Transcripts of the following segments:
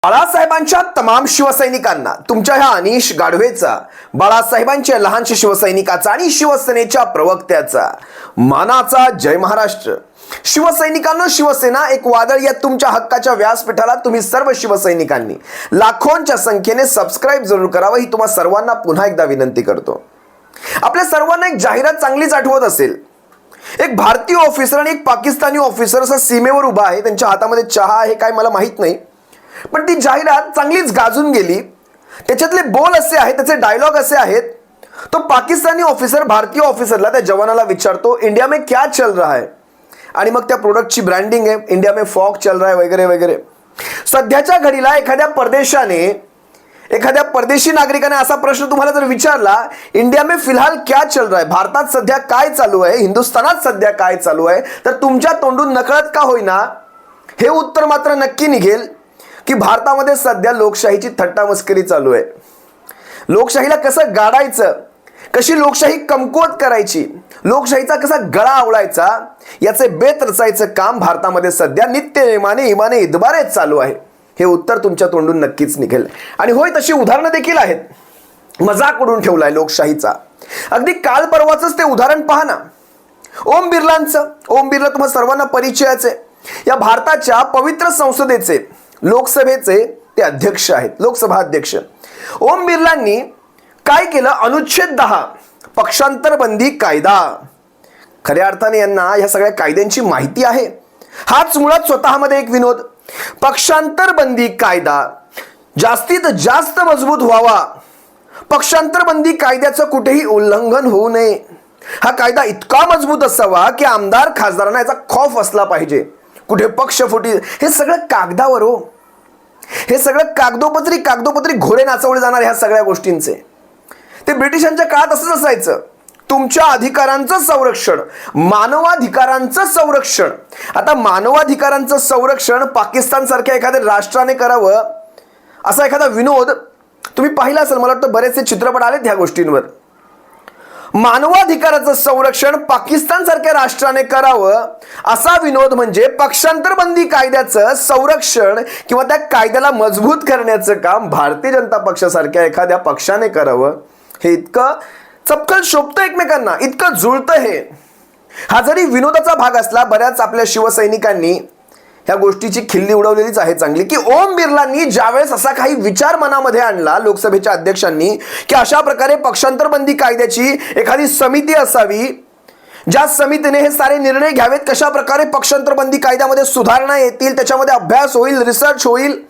बाळासाहेबांच्या तमाम शिवसैनिकांना तुमच्या ह्या अनिश गाढवेचा, बाळासाहेबांच्या लहानशा शिवसैनिकाचा आणि शिवसेनेच्या प्रवक्त्याचा मानाचा जय महाराष्ट्र. शिवसैनिकांनो, शिवसेना एक वादळ या तुमच्या हक्काच्या व्यासपीठाला तुम्ही सर्व शिवसैनिकांनी लाखोंच्या संख्येने सबस्क्राइब जरूर करावं ही तुम्हा सर्वांना पुन्हा एकदा विनंती करतो. आपल्या सर्वांना एक जाहिरात चांगलीच आठवत असेल. एक भारतीय ऑफिसर आणि एक पाकिस्तानी ऑफिसर असं सीमेवर उभा आहे. त्यांच्या हातामध्ये चहा आहे काय मला माहित नाही, पण ती जाहिरात चांगलीच गाजून गेली. त्याच्यातले बोल असे आहेत, त्याचे डायलॉग असे आहेत. तो पाकिस्तानी ऑफिसर भारतीय ऑफिसरला, त्या जवानाला विचारतो, इंडिया में क्या चल रहा है. आणि मग त्या प्रोडक्टची ब्रँडिंग आहे, इंडिया में फॉग चल रहा है वगैरे वगैरे. सध्याच्या घडीला एखाद्या परदेशी नागरिकाने असा प्रश्न तुम्हाला जर विचारला, इंडिया में फिलहाल क्या चल रहा है, भारतात सध्या काय चालू आहे, हिंदुस्थानात सध्या काय चालू आहे, तर तुमच्या तोंडून नकळत का होईना हे उत्तर मात्र नक्की निघेल की भारतामध्ये सध्या लोकशाहीची थट्टा मस्करी चालू आहे. लोकशाहीला कसं गाडायचं, कशी लोकशाही कमकुवत करायची, लोकशाहीचा कसा गळा आवळायचा, याचे बेत रचायचं काम भारतामध्ये सध्या नित्यनेमाने इमाने इदबारे चालू आहे. हे उत्तर तुमच्या तोंडून नक्कीच निघेल. आणि होय, तशी उदाहरणं देखील आहेत. मजाक उडून ठेवलाय लोकशाहीचा. अगदी काल परवाचंच ते उदाहरण पहा ना, ओम बिर्लांचं. ओम बिर्ला तुम्हा सर्वांना परिचयाचे. या भारताच्या पवित्र संसदेचे, लोकसभेचे ते अध्यक्ष आहेत, लोकसभा अध्यक्ष. ओम बिर्लांनी काय केलं? अनुच्छेद 10 पक्षांतर बंदी कायदा. खऱ्या अर्थाने यांना या सगळ्या कायद्यांची माहिती आहे. हाच मुळात स्वतःमध्ये एक विनोद. पक्षांतर बंदी कायदा जास्तीत जास्त मजबूत व्हावा, पक्षांतर बंदी कायद्याचं कुठेही उल्लंघन होऊ नये. हा कायदा इतका मजबूत असावा की आमदार खासदारांना याचा खौफ असला पाहिजे. कुठे पक्षफुटी, हे सगळं कागदावर हो. हे सगळं कागदोपत्री घोडे नाचवले जाणार ह्या सगळ्या गोष्टींचे. ते ब्रिटिशांच्या काळात असंच असायचं. तुमच्या अधिकारांचं संरक्षण, मानवाधिकारांचं संरक्षण. आता मानवाधिकारांचं संरक्षण पाकिस्तान सारख्या एखाद्या राष्ट्राने करावं असा एखादा विनोद तुम्ही पाहिला असेल. मला वाटतं बरेचसे चित्रपट आलेत ह्या गोष्टींवर. मानवाधिकाराचं संरक्षण पाकिस्तान सारख्या राष्ट्राने करावं असा विनोद म्हणजे पक्षांतर बंदी कायद्याचं संरक्षण किंवा त्या कायद्याला मजबूत करण्याचं काम भारतीय जनता पक्षासारख्या एखाद्या पक्षाने करावं. हे इतकं चपकल शोभतं एकमेकांना, इतकं जुळतं हे. हा जरी विनोदाचा भाग असला, बऱ्याच आपल्या शिवसैनिकांनी ह्या गोष्टीची खिल्ली उडवलेलीच आहे चांगली, की ओम बिर्लांनी ज्यावेळेस असा काही विचार मनामध्ये आणला लोकसभेच्या अध्यक्षांनी की अशा प्रकारे पक्षांतर बंदी कायद्याची एखादी समिती असावी, ज्या समितीने हे सारे निर्णय घ्यावेत, कशा प्रकारे पक्षांतर बंदी कायद्यामध्ये सुधारणा येतील, त्याच्यामध्ये अभ्यास होईल, रिसर्च होईल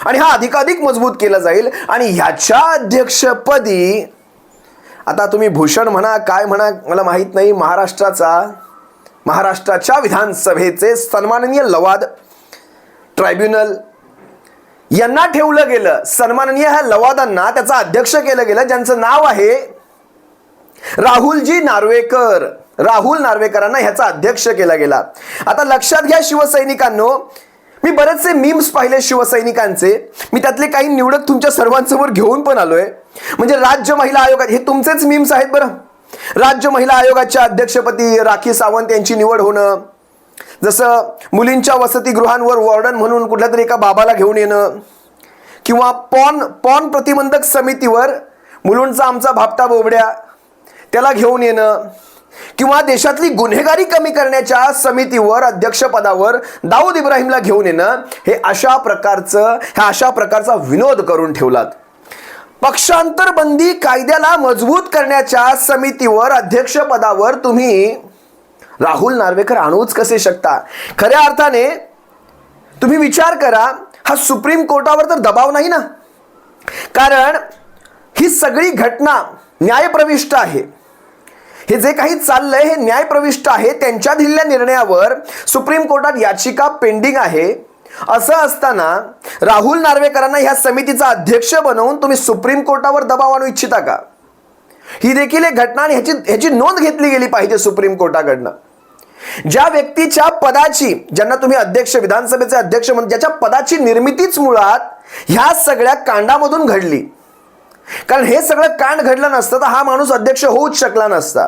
आणि हा अधिकाधिक मजबूत केला जाईल. आणि ह्याच्या अध्यक्षपदी आता तुम्ही भूषण म्हणा काय म्हणा मला माहित नाही, महाराष्ट्राच्या विधानसभेचे सन्माननीय लवाद ट्रायब्युनल यांना ठेवलं गेलं. सन्माननीय ह्या लवादांना त्याचा अध्यक्ष केलं गेलं, ज्यांचं नाव आहे राहुलजी नार्वेकर. राहुल नार्वेकरांना ह्याचा अध्यक्ष केला गेला. आता लक्षात घ्या शिवसैनिकांनो, मी बरेचसे मीम्स पाहिले शिवसैनिकांचे. मी त्यातले काही निवडक तुमच्या सर्वांसमोर घेऊन पण आलोय. म्हणजे राज्य महिला आयोग, हे तुमचेच मीम्स आहेत बरं. राज्य महिला आयोगाच्या अध्यक्षपदी राखी सावंत यांची निवड होणं, जसं मुलींच्या वसतिगृहांवर वॉर्डन म्हणून कुठल्या तरी एका बाबाला घेऊन येणं, किंवा पॉन प्रतिबंधक समितीवर मुलुंडचा आमचा भापटा बोबड्या त्याला घेऊन येणं, किंवा देशातली गुन्हेगारी कमी करण्याच्या समितीवर अध्यक्षपदावर दाऊद इब्राहिमला घेऊन येणं. हे अशा प्रकारचा विनोद करून ठेवलात. पक्षांतर बंदी कायद्याला मजबूत करण्याच्या समितीवर अध्यक्षपदावर तुम्ही राहुल नार्वेकर आणूच कसे शकता? खऱ्या अर्थाने तुम्ही विचार करा, हा सुप्रीम कोर्टावर तर दबाव नाही ना, कारण ही सगळी घटना न्यायप्रविष्ट आहे. हे जे काही चाललंय हे न्यायप्रविष्ट आहे. त्यांच्या दिलेल्या निर्णयावर सुप्रीम कोर्टात याचिका पेंडिंग आहे. असं असताना राहुल नार्वेकरांना ह्या समितीचा अध्यक्ष बनवून तुम्ही सुप्रीम कोर्टावर दबाव आणू इच्छिता का? ही देखील एक घटना आणि ह्याची नोंद घेतली गेली पाहिजे सुप्रीम कोर्टाकडनं. ज्या व्यक्तीच्या पदाची, ज्यांना तुम्ही अध्यक्ष, विधानसभेचे अध्यक्ष म्हणून, ज्याच्या पदाची निर्मितीच मुळात ह्या सगळ्या कांडामधून घडली. कारण हे सगळं कांड घडलं नसतं तर हा माणूस अध्यक्ष होऊच शकला नसता.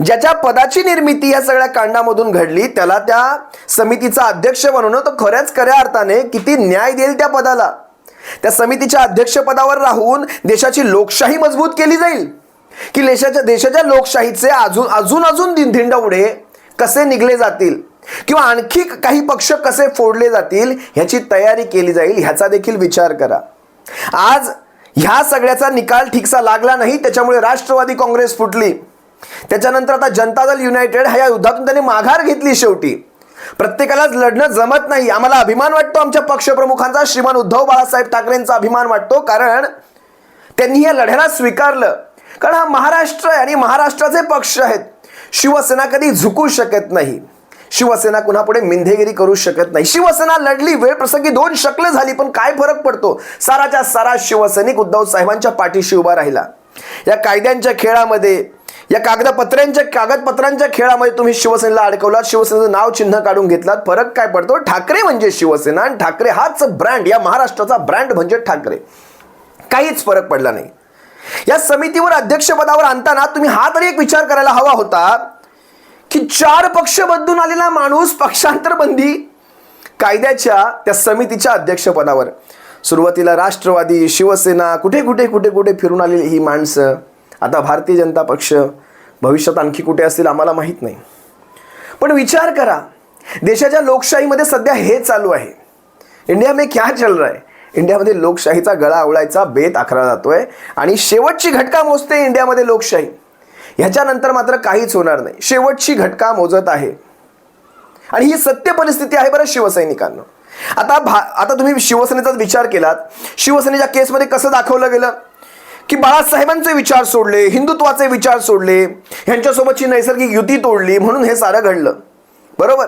ज्याच्या पदाची निर्मिती या सगळ्या कांडामधून घडली त्याला त्या समितीचा अध्यक्ष बनवणं तर खऱ्या अर्थाने किती न्याय देईल त्या पदाला. त्या समितीच्या अध्यक्षपदावर राहून देशाची लोकशाही मजबूत केली जाईल, की देशाच्या लोकशाहीचे अजून धिंडवडे कसे निघले जातील किंवा आणखी काही पक्ष कसे फोडले जातील ह्याची तयारी केली जाईल, ह्याचा देखील विचार करा. आज ह्या सगळ्याचा निकाल ठीकसा लागला नाही, त्याच्यामुळे राष्ट्रवादी काँग्रेस फुटली. त्याच्यानंतर आता जनता दल युनायटेड ह्या युद्धातून त्यांनी माघार घेतली. शेवटी प्रत्येकालाच लढणं जमत नाही. आम्हाला अभिमान वाटतो आमच्या पक्षप्रमुखांचा, श्रीमान उद्धव बाळासाहेब ठाकरेंचा अभिमान वाटतो, कारण त्यांनी या लढ्याला स्वीकारलं. कारण हा महाराष्ट्र आहे आणि महाराष्ट्राचे पक्ष आहेत. शिवसेना कधी झुकू शकत नाही. शिवसेना कुणापुढे मिंधेगिरी करू शकत नाही. शिवसेना लढली, वेळ प्रसंगी 2 शकलं झाली, पण काय फरक पडतो? साराच्या सारा शिवसैनिक उद्धव साहेबांच्या पाठीशी उभा राहिला. या कायद्यांच्या खेळामध्ये, या कागदपत्रांच्या खेळामध्ये तुम्ही शिवसेनेला अडकवलात, शिवसेनेचं नाव चिन्ह काढून घेतलात. फरक काय पडतो? ठाकरे म्हणजे शिवसेना आणि ठाकरे हाच ब्रँड, या महाराष्ट्राचा ब्रँड म्हणजे ठाकरे. काहीच फरक पडला नाही. या समितीवर अध्यक्षपदावर आणताना तुम्ही हा तरी एक विचार करायला हवा होता की 4 पक्ष बदलून आलेला माणूस पक्षांतरबंदी कायद्याच्या त्या समितीच्या अध्यक्षपदावर. सुरुवातीला राष्ट्रवादी, शिवसेना, कुठे फिरून आलेली ही माणसं, आता भारतीय जनता पक्ष, भविष्यात आणखी कुठे असतील आम्हाला माहीत नाही. पण विचार करा, देशाच्या लोकशाहीमध्ये सध्या हे चालू आहे. इंडिया में क्या चल रहा है? इंडियामध्ये लोकशाहीचा गळा आवळायचा बेत आखला जातोय आणि शेवटची घटका मोजते इंडियामध्ये लोकशाही. ह्याच्यानंतर मात्र काहीच होणार नाही. शेवटची घटका मोजत आहे आणि ही सत्य परिस्थिती आहे बरं शिवसैनिकांना. आता तुम्ही शिवसेनेचाच विचार केलात. शिवसेनेच्या केसमध्ये कसं दाखवलं गेलं की बाळासाहेबांचे विचार सोडले, हिंदुत्वाचे विचार सोडले, ह्यांच्यासोबतची नैसर्गिक युती तोडली, म्हणून हे सारं घडलं. बरोबर.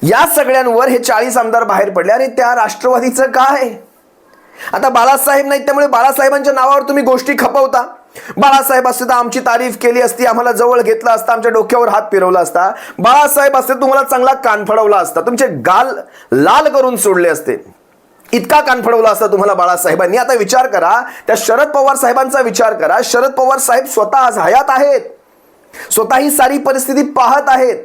या सगळ्यांवर हे 40 आमदार बाहेर पडले. आणि त्या राष्ट्रवादीचं काय? आता बाळासाहेब नाहीत, त्यामुळे बाळासाहेबांच्या नावावर तुम्ही गोष्टी खपवता. बाळासाहेब असते तर आमची तारीफ केली असती, आम्हाला जवळ घेतला असता, आमच्या डोक्यावर हात फिरवला असता. बाळासाहेब असते तुम्हाला चांगला कान फडवला असता, तुमचे गाल लाल करून सोडले असते, इतका कान फडवला असता तुम्हाला बाळासाहेबांनी. आता विचार करा, त्या शरद पवार साहेबांचा विचार करा. शरद पवार साहेब स्वतः आज हयात आहेत, स्वतः ही सारी परिस्थिती पाहत आहेत.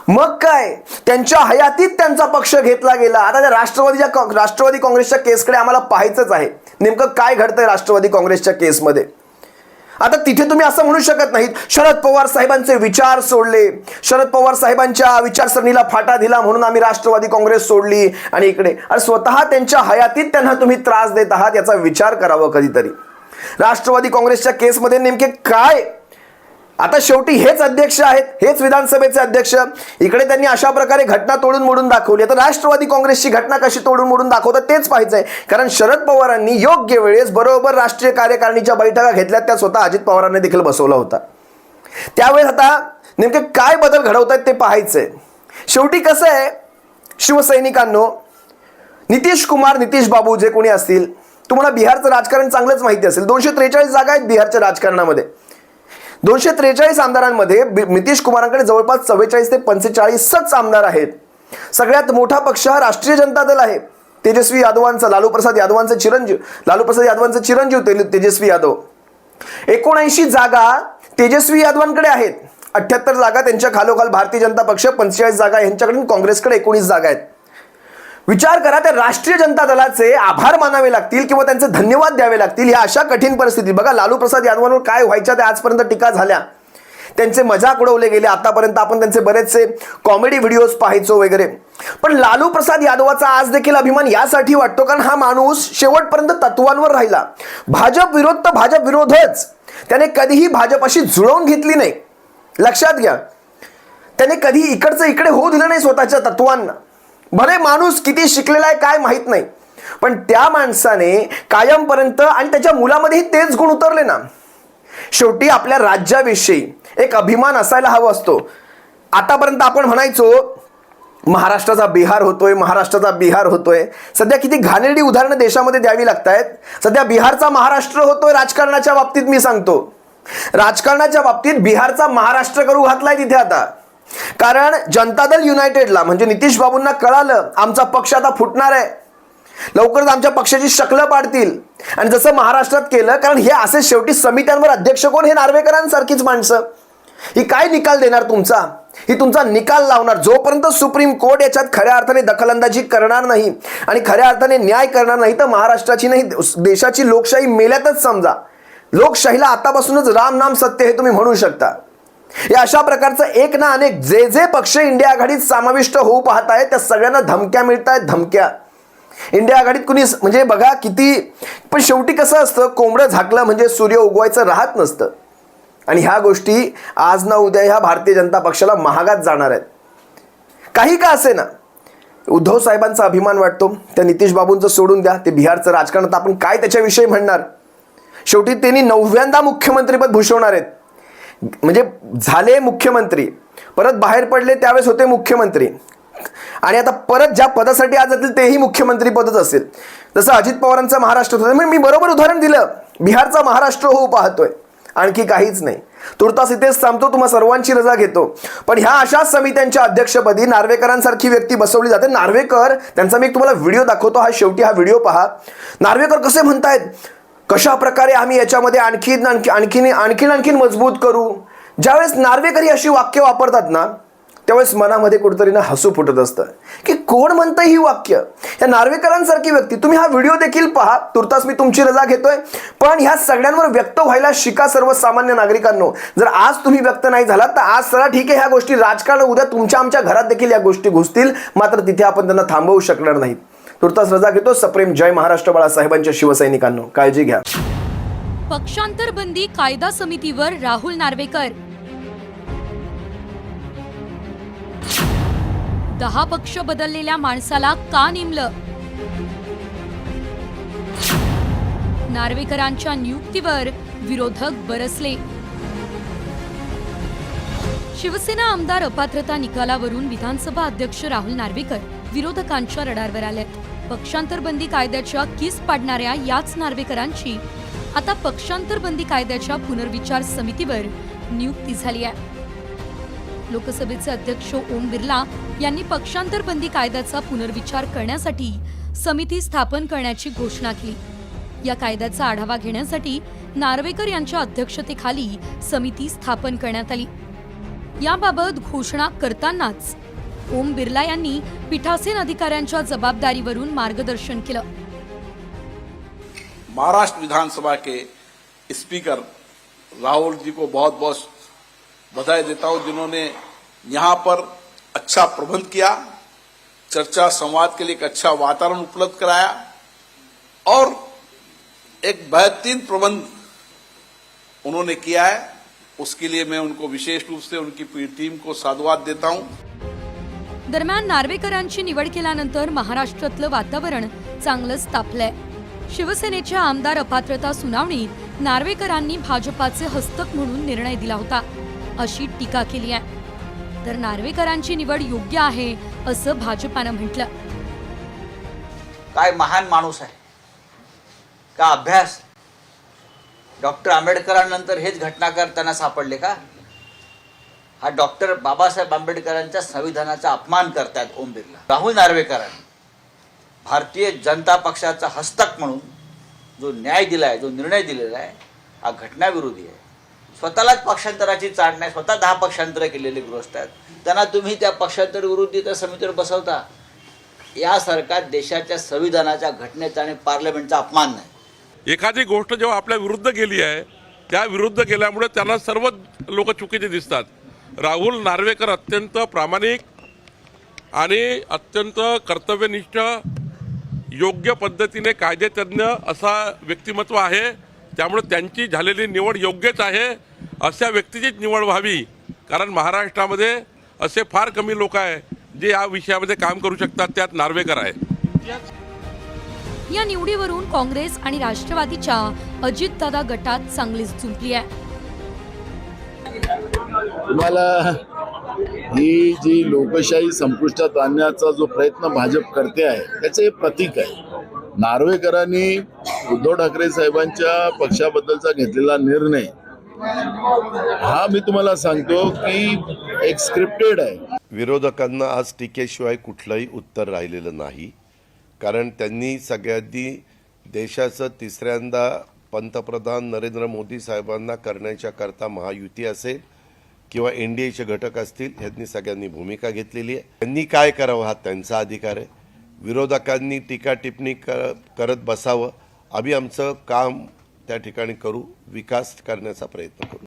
मग काय, त्यांच्या हयातीत त्यांचा पक्ष घेतला गेला. आता त्या राष्ट्रवादी काँग्रेसच्या केसकडे आम्हाला पाहायचंच आहे, नेमकं काय घडतंय राष्ट्रवादी काँग्रेसच्या केसमध्ये. आता तिथे तुम्ही असं म्हणू शकत नाहीत शरद पवार साहेबांचे विचार सोडले, शरद पवार साहेबांच्या विचारसरणीला फाटा दिला म्हणून आम्ही राष्ट्रवादी काँग्रेस सोडली आणि इकडे. अरे स्वतः त्यांच्या हयातीत त्यांना तुम्ही त्रास देत आहात, याचा विचार करावा कधीतरी. राष्ट्रवादी काँग्रेसच्या केसमध्ये नेमके काय? आता शेवटी हेच अध्यक्ष आहेत, हेच विधानसभेचे अध्यक्ष. इकडे त्यांनी अशा प्रकारे घटना तोडून मोडून दाखवली. तर राष्ट्रवादी काँग्रेसची घटना कशी तोडून मोडून दाखवतात तेच पाहायचंय. कारण शरद पवारांनी योग्य वेळेस बरोबर राष्ट्रीय कार्यकारिणीच्या बैठका घेतल्या, त्या स्वतः अजित पवारांनी देखील बसवला होता. त्यावेळेस आता नेमके काय बदल घडवतात ते पाहायचंय. शेवटी कसं आहे शिवसैनिकांनो, नितीश कुमार, नितीश बाबू जे कोणी असतील, तुम्हाला बिहारचं राजकारण चांगलंच माहिती असेल. 243 जागा आहेत बिहारच्या राजकारणामध्ये. 243 आमदारांमध्ये नितीश कुमारांकडे जवळपास 44 ते 45च आमदार आहेत. सगळ्यात मोठा पक्ष हा राष्ट्रीय जनता दल आहे. तेजस्वी यादवांचा, लालू प्रसाद यादवांचे चिरंजीव तेजस्वी यादव. 79 जागा तेजस्वी यादवांकडे आहेत. 78 जागा त्यांच्या खालोखाल भारतीय जनता पक्ष, 45 जागा यांच्याकडून काँग्रेसकडे 19 जागा आहेत. विचार करा, त्या राष्ट्रीय जनता दलाचे आभार मानावे लागतील किंवा त्यांचे धन्यवाद द्यावे लागतील या अशा कठीण परिस्थितीत. बघा, लालू प्रसाद यादवांवर काय व्हायच्या त्या आजपर्यंत टीका झाल्या, त्यांचे मजाक उडवले गेले. आतापर्यंत आपण त्यांचे बरेचसे कॉमेडी व्हिडिओज पाहायचो वगैरे. पण लालू प्रसाद यादवाचा आज देखील अभिमान यासाठी वाटतो कारण हा माणूस शेवटपर्यंत तत्वांवर राहिला. भाजप विरोध तर भाजप विरोधच. त्याने कधीही भाजपाशी जुळवून घेतली नाही. लक्षात घ्या, त्याने कधी इकडचं इकडे होऊ दिलं नाही स्वतःच्या तत्वांना. भले माणूस किती शिकलेला आहे काय माहित नाही, पण त्या माणसाने कायमपर्यंत आणि त्याच्या मुलामध्येही तेच गुण उतरले ना. शेवटी आपल्या राज्याविषयी एक अभिमान असायला हवा असतो. आतापर्यंत आपण म्हणायचो महाराष्ट्राचा बिहार होतोय, महाराष्ट्राचा बिहार होतोय. सध्या किती घाणेरडी उदाहरणं देशामध्ये द्यावी लागतायत. सध्या बिहारचा महाराष्ट्र होतोय राजकारणाच्या बाबतीत. मी सांगतो, राजकारणाच्या बाबतीत बिहारचा महाराष्ट्र करू घातलाय तिथे आता. कारण जनता दल युनायटेडला म्हणजे नितीश बाबूंना कळालं आमचा पक्ष आता फुटणार आहे, लवकरच आमच्या पक्षाची शक्ल पाडतील. आणि जसं महाराष्ट्रात केलं, कारण हे असे शेवटी समित्यांवर अध्यक्ष कोण, हे नार्वेकरांसारखीच माणसं. ही काय निकाल देणार तुमचा? ही तुमचा निकाल लावणार. जोपर्यंत सुप्रीम कोर्ट याच्यात खऱ्या अर्थाने दखलंदाजी करणार नाही आणि खऱ्या अर्थाने न्याय करणार नाही तर महाराष्ट्राची नाही देशाची लोकशाही मेल्यातच समजा. लोकशाहीला आतापासूनच राम नाम सत्य हे तुम्ही म्हणू शकता. या अशा प्रकारचं एक ना अनेक जे पक्ष इंडिया आघाडीत समाविष्ट होऊ पाहत आहेत त्या सगळ्यांना धमक्या मिळत आहेत. धमक्या इंडिया आघाडीत कुणी म्हणजे बघा किती, पण शेवटी कसं असतं, कोंबडं झाकलं म्हणजे सूर्य उगवायचं राहत नसतं. आणि ह्या गोष्टी आज ना उद्या ह्या भारतीय जनता पक्षाला महागात जाणार आहेत. काही का असे ना, उद्धव साहेबांचा अभिमान वाटतो, त्या नितीश बाबूंचं सोडून द्या, ते बिहारचं राजकारणात आपण काय त्याच्याविषयी म्हणणार. शेवटी त्यांनी 9व्यांदा मुख्यमंत्रीपद भूषवणार आहेत. म्हणजे झाले मुख्यमंत्री, परत बाहेर पडले त्यावेळेस होते मुख्यमंत्री, आणि आता परत ज्या पदासाठी आज जातील तेही मुख्यमंत्री पदच असेल. जसं अजित पवारांचा महाराष्ट्र होतं, मी बरोबर उदाहरण दिलं, बिहारचा महाराष्ट्र होऊ पाहतोय. आणखी काहीच नाही. तुर्तास इथेच थांबतो, तुम्हा सर्वांची रजा घेतो. पण ह्या अशा समित्यांच्या अध्यक्षपदी नार्वेकरांसारखी व्यक्ती बसवली जाते. नार्वेकर, त्यांचा मी तुम्हाला व्हिडिओ दाखवतो, हा शेवटी हा व्हिडिओ पहा. नार्वेकर कसे म्हणतायत, कशा प्रकारे आम्ही याच्यामध्ये आणखीन मजबूत करू. ज्यावेळेस नार्वेकरी अशी वाक्य वापरतात ना, त्यावेळेस मनामध्ये कुठेतरी ना हसू फुटत असतं की कोण म्हणतं ही वाक्य. या नार्वेकरांसारखी व्यक्ती, तुम्ही हा व्हिडिओ देखील पहा. तुर्तास मी तुमची रजा घेतोय, पण ह्या सगळ्यांवर व्यक्त व्हायला शिका सर्वसामान्य नागरिकांनो. जर आज तुम्ही व्यक्त नाही झालात तर आज चला ठीक आहे, ह्या गोष्टी राजकारण, उद्या तुमच्या आमच्या घरात देखील या गोष्टी घुसतील, मात्र तिथे आपण त्यांना थांबवू शकणार नाहीत. तुर्तास रजा घेतो. सप्रेम जय महाराष्ट्र. बाळासाहेबांच्या शिवसैनिकांनो, काळजी घ्या. पक्षांतर बंदी कायदा समितीवर राहुल नार्वेकर. 10 पक्ष बदललेल्या माणसाला का नेमलं? नार्वेकरांच्या नियुक्तीवर विरोधक बरसले. शिवसेना आमदार अपात्रता निकालावरून विधानसभा अध्यक्ष राहुल नार्वेकर विरोधकांच्या रडारवर आलेत. पक्षांतर बंदी कायद्याच्या कीस पाडणाऱ्या याच नार्वेकरांची आता पक्षांतर बंदी कायद्याच्या पुनर्विचार समितीवर नियुक्ती झाली आहे. लोकसभेचे अध्यक्ष ओम बिर्ला यांनी पक्षांतर बंदी कायद्याचा पुनर्विचार करण्यासाठी समिती स्थापन करण्याची घोषणा केली. या कायद्याचा आढावा घेण्यासाठी नार्वेकर यांच्या अध्यक्षतेखाली समिती स्थापन करण्यात आली. याबाबत घोषणा करतानाच ओम बिर्ला यांनी पीठासीन अधिकाऱ्यांच्या जबाबदारीवरून मार्गदर्शन केलं. महाराष्ट्र विधानसभा के स्पीकर राहुल जी को बहुत बहुत बधाई देता हूं, जिन्होंने यहां पर अच्छा प्रबंध किया, चर्चा संवाद के लिए एक अच्छा वातावरण उपलब्ध कराया और एक बेहतरीन प्रबंध उन्होंने किया है. उसके लिए मैं उनको विशेष रूप से उनकी पूरी टीम को साधुवाद देता हूं. दरम्यान नार्वेकरांची निवड केल्यानंतर महाराष्ट्रातलं वातावरण चांगलंच तापलंय. शिवसेनेच्या आमदार अपात्रता सुनावणीत नार्वेकरांनी भाजपाचे हस्तक म्हणून निर्णय दिला होता अशी टीका केली आहे. तर नार्वेकरांची निवड योग्य आहे असं भाजपानं म्हटलं. काय महान माणूस आहे, का अभ्यास. डॉक्टर आंबेडकरांनंतर हेच घटनाकार त्यांना सापडले का? हा डॉक्टर बाबासाहेब आंबेडकरांच्या संविधानाचा अपमान करतात ओम बिर्ला. राहुल नार्वेकरांनी भारतीय जनता पक्षाचा हस्तक म्हणून जो न्याय दिलाय, जो निर्णय दिलेला आहे, हा घटनाविरोधी आहे. स्वतःलाच पक्षांतराची चाड नाही, स्वतः 10 पक्षांतर केलेले गृहस्थ आहेत, त्यांना तुम्ही त्या पक्षांतर विरोधी त्या समितीवर बसवता. यासारखा देशाच्या संविधानाच्या घटनेचा आणि पार्लमेंटचा अपमान नाही. एखादी गोष्ट जेव्हा आपल्या विरुद्ध गेली आहे, त्या विरुद्ध गेल्यामुळे त्यांना सर्व लोक चुकीचे दिसतात. राहुल नार्वेकर अत्यंत प्रामाणिक आणि अत्यंत कर्तव्यनिष्ठ, योग्य पद्धतीने कायदेतज्ञ असा व्यक्तिमत्व आहे. त्यामुळे त्यांची झालेली निवड योग्यच आहे. अशा व्यक्तीचीच निवड व्हावी, कारण महाराष्ट्रामध्ये असे फार कमी लोक आहेत जे या विषयामध्ये काम करू शकतात, त्यात नार्वेकर आहे. या निवडीवरून काँग्रेस आणि राष्ट्रवादीच्या अजितदादा गटात चांगलीच झुंपली आहे. तुम्हाला ही जी लोकशाही संपुष्टात आणण्याचा जो प्रयत्न भाजप करते आहे त्याचे हे प्रतीक आहे. नार्वेकरांनी उद्धव ठाकरे साहेबांच्या पक्षाबद्दलचा घेतलेला निर्णय हा मी तुम्हाला सांगतो की एक स्क्रिप्टेड आहे. विरोधकांना आज टीकेशिवाय कुठलंही उत्तर राहिलेलं नाही, कारण त्यांनी सगळ्यांनी देशाचं तिसऱ्यांदा पंतप्रधान नरेंद्र मोदी साहेबांना करण्याच्या करता महायुती असेल किंवा NDAचे घटक असतील, ह्यांनी सगळ्यांनी भूमिका घेतलेली आहे. त्यांनी काय करावं हा त्यांचा अधिकार आहे. विरोधकांनी टीका टिप्पणी करत बसावं. आम्ही आमचं काम त्या ठिकाणी करू, विकास करण्याचा प्रयत्न करू.